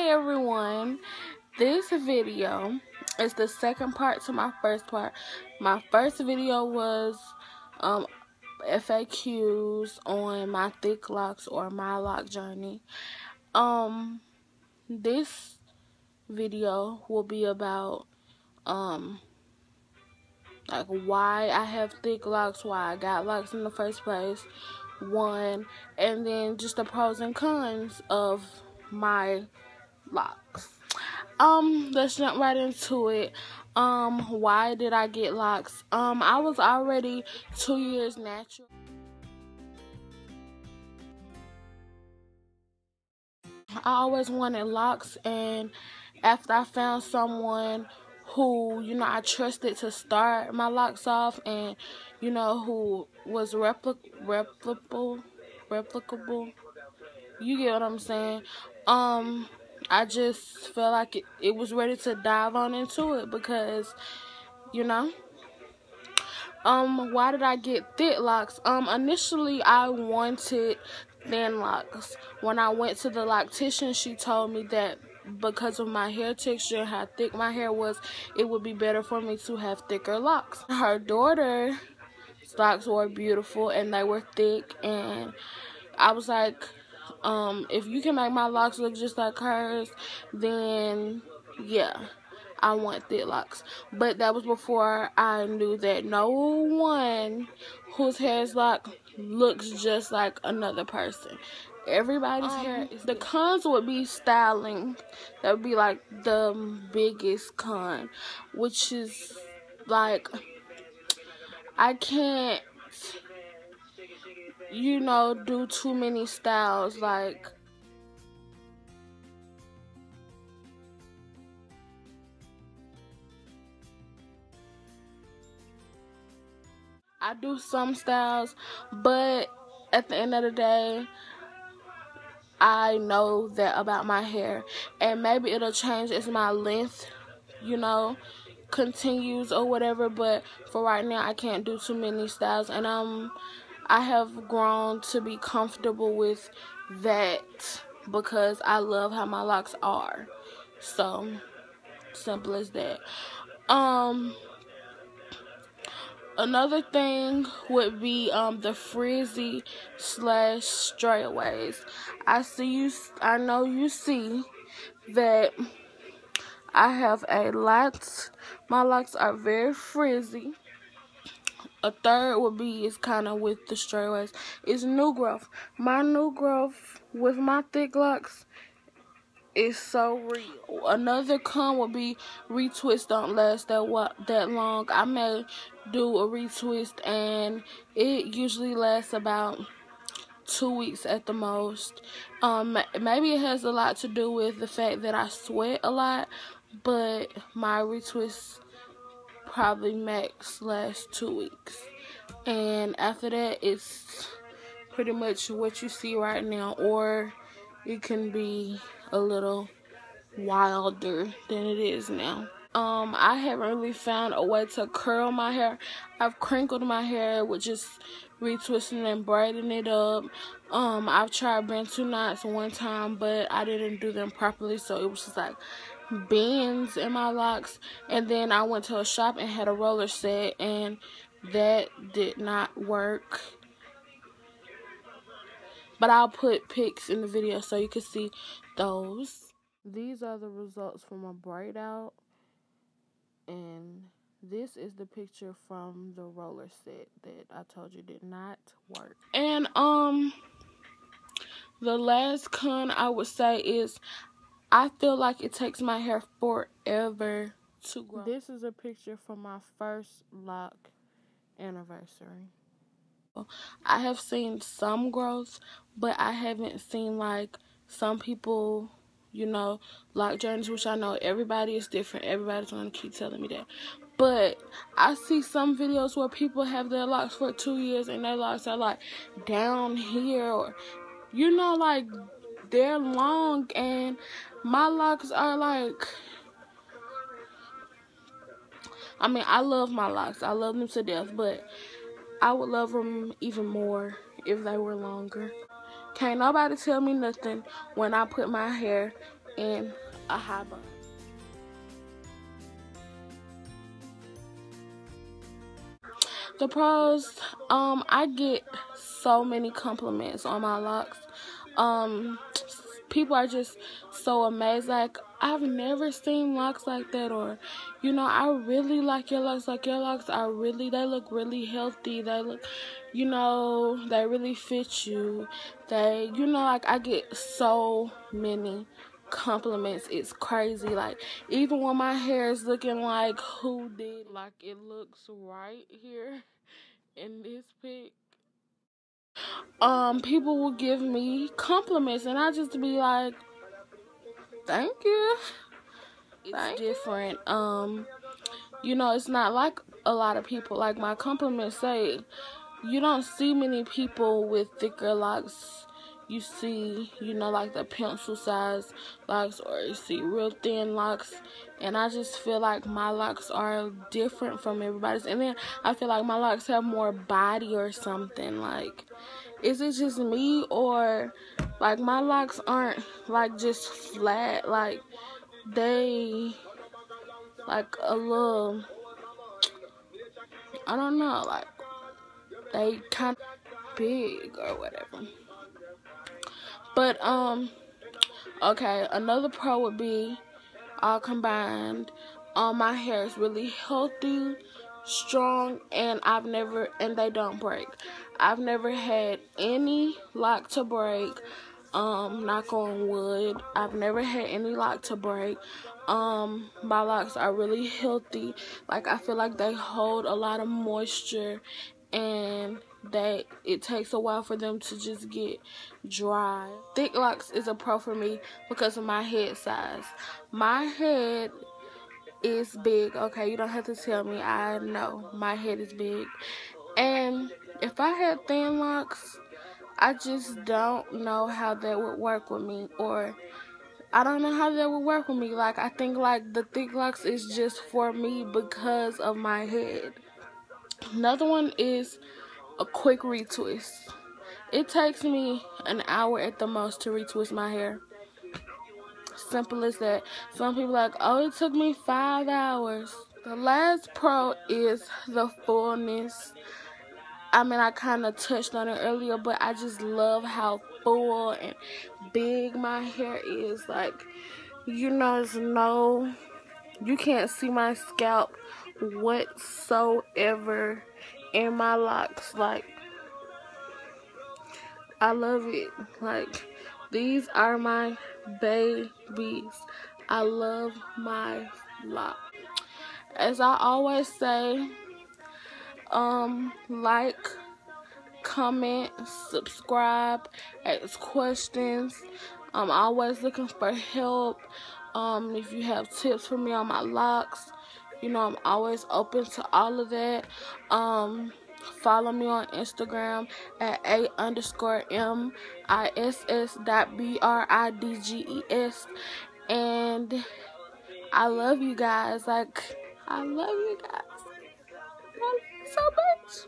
Hey everyone, this video is the second part to my first part. My first video was FAQs on my thick locks or my lock journey. This video will be about like why I have thick locks, why I got locks in the first place, one, and then just the pros and cons of my locks. Let's jump right into it. Why did I get locks? I was already 2 years natural. I always wanted locks, and after I found someone who, I trusted to start my locks off, and, who was replicable, you get what I'm saying? I just felt like it was ready to dive on into it because, why did I get thick locks? Initially I wanted thin locks. When I went to the loctician, she told me that because of my hair texture and how thick my hair was, it would be better for me to have thicker locks. Her daughter's locks were beautiful and they were thick, and I was like, if you can make my locks look just like hers, then yeah, I want thick locks. But that was before I knew that no one whose hair is locked looks just like another person. Everybody's hair is the cons would be styling. That would be like the biggest con, which is like I can't do too many styles. Like, I do some styles, but at the end of the day, I know that about my hair, and maybe it'll change as my length, continues or whatever, but for right now, I can't do too many styles, and I have grown to be comfortable with that because I love how my locks are. So, simple as that. Another thing would be the frizzy / straightaways. I know you see that I have a lot. My locks are very frizzy. A third would be is kind of with the straightaways is new growth. My new growth with my thick locks is so real. Another con would be retwist don't last that long. I may do a retwist and it usually lasts about 2 weeks at the most. Maybe it has a lot to do with the fact that I sweat a lot, but my retwist probably max lasts 2 weeks, and after that it's pretty much what you see right now, or it can be a little wilder than it is now. I haven't really found a way to curl my hair. I've crinkled my hair with just retwisting and braiding it up. I've tried Bantu knots one time, but I didn't do them properly, so it was just like bends in my locks. And then I went to a shop and had a roller set, and that did not work. But I'll put pics in the video so you can see those. These are the results from a braid out, and this is the picture from the roller set that I told you did not work. And the last con I would say is I feel like it takes my hair forever to grow. This is a picture from my first lock anniversary. I have seen some growth, but I haven't seen like some people, lock journeys, which I know everybody is different. Everybody's going to keep telling me that. But I see some videos where people have their locks for 2 years and their locks are like down here, or, like they're long, and my locks are like, I love my locks. I love them to death, but I would love them even more if they were longer. Can't nobody tell me nothing when I put my hair in a high bun. The pros, I get so many compliments on my locks. Um, People are just so amazed. Like, I've never seen locks like that, or, you know, I really like your locks. Like, your locks are really, they look really healthy. They look, you know, they really fit you. They, you know, like, I get so many compliments. It's crazy. Like, even when my hair is looking like who did, like, it looks right here in this pic. People will give me compliments, and I just be like, thank you. It's different. You know, it's not like a lot of people, like my compliments say, you don't see many people with thicker locks. You see, you know, like the pencil size locks, or you see real thin locks. And I just feel like my locks are different from everybody's. And then I feel like my locks have more body or something. Like, is it just me, or like my locks aren't like just flat? Like, they like a little, I don't know, like they kind of big or whatever. But okay, another pro would be, all combined, my hair is really healthy, strong, and they don't break. I've never had any lock to break. Knock on wood. I've never had any lock to break. My locks are really healthy. Like, I feel like they hold a lot of moisture, and it takes a while for them to just get dry. Thick locks is a pro for me because of my head size. My head is big, okay? You don't have to tell me. I know my head is big. And if I had thin locks, I just don't know how that would work with me, or I don't know how that would work with me. Like, I think like the thick locks is just for me because of my head. Another one is a quick retwist. It takes me an hour at the most to retwist my hair. Simple as that. Some people are like, oh, it took me 5 hours. The last pro is the fullness. I mean, I kind of touched on it earlier, but I just love how full and big my hair is. Like, you know, you can't see my scalp whatsoever in my locks. Like, I love it. Like, these are my babies. I love my locks. As I always say, like, comment, subscribe, ask questions. I'm always looking for help. If you have tips for me on my locks, you know, I'm always open to all of that. Follow me on Instagram at a_miss.bridges. And I love you guys. Like, I love you guys. I love you so much.